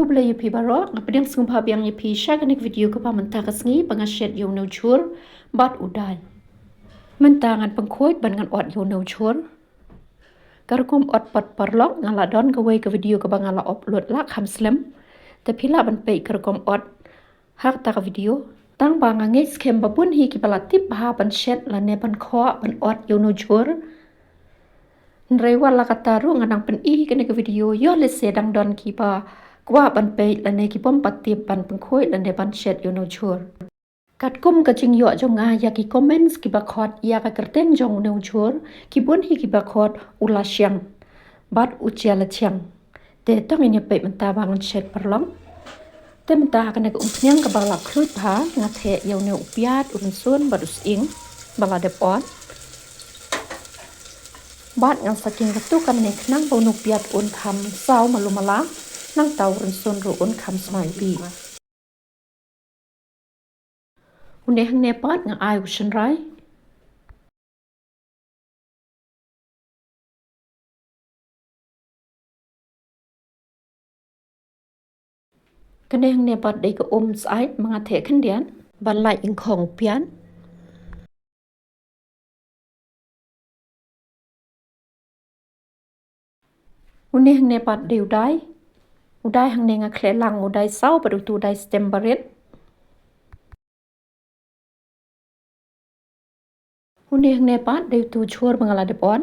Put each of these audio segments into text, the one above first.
Kubla yupi barok, ngapedang sungpa biang yupi syaganik video kepa mentakas ngi pangasyet yung no chur, bat udal. Mentangan pengkoit ban ngan ot yung no chur. Karkum ot pat parlok ngala don kawai ke video kepa ngala upload lak ham slim. Tapi la ban pei karkum ot hak tak video. Tang ba ngangai skem babun hi kipala tip ha ban shet la ne ban kho ban ot yung no chur. Nrewa la kataru nganang pen i kene ke video yo le sedang don kipa kwa ban pei la ne kipom patip ban pengkhoi la ne ban shet yo no chur. Kat kum ka jing yo jong nga ya ki comments ki ba khot ya ka kerteng jong no chur ki bun hi ki ba khot ula syang bat ucia la chiang. Te tong ini pei menta bangun shet perlong. Te menta ka ne umpnyang ka bala klut ha nga the yo ne upiat urun sun badus ing bala dep on. Bat ngang saking ketu kan ne knang bonu piat un kham sau malumala nang tau run sun ru un kham smai bi une hang ne pat ngang ai ushin rai kan hang ne pat dei ko sai mga the khan dian ban lai ing khong pian une hang ne pat deu dai udai hang ne nga khle lang udai sau padu tu dai stem baret une hang ne pat deu tu chur mangala de pon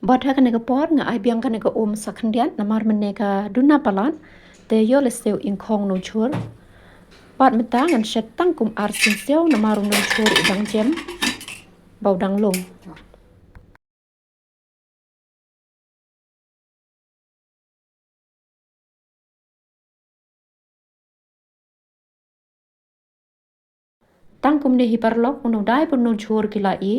Bat ha kanega por nga ai biang kanega sakhandian namar menega duna palan te yo le seu in khong no chur bat meta ngan shet tang kum ar sin seu namar no chur udang jem bau dang lung tang kum ne hiparlok uno dai pun no chur kila i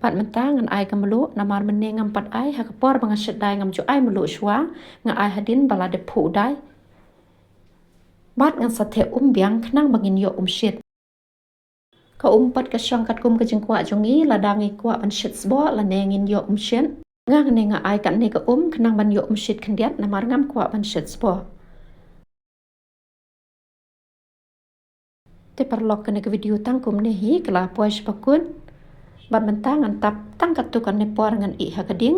pat mentang ngan ai kamelu namar menne ngam pat ai ha kapor banga shet dai ngam chu ai melu shwa nga ai hadin bala de phu dai bat ngan sathe biang khnang bangin yo shit ka pat ka shang kat kum ka jingkwa jongi la dangi kwa ban shit sbo la ne ngin yo shen nga ne nga ai kan ne ka khnang ban yo shit khandiat namar ngam kwa ban shit sbo te parlok ka ne ka video tang kum ne hi kala poish pakun bat mentangan tap tang katukan ne por ngan i hakading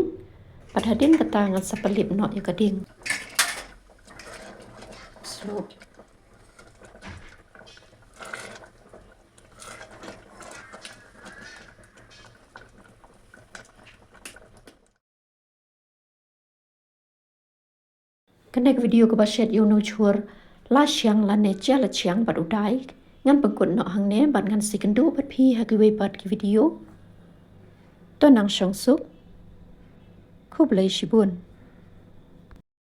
pat hadin katangan sapalip no ya kading slow kanek video ka bashet yo no chur la syang la ne cha la chiang bat udai ngan pengkut no hang ne bat ngan sikendu bat phi ha ki we bat ki video to nang shong suk khub lai shibun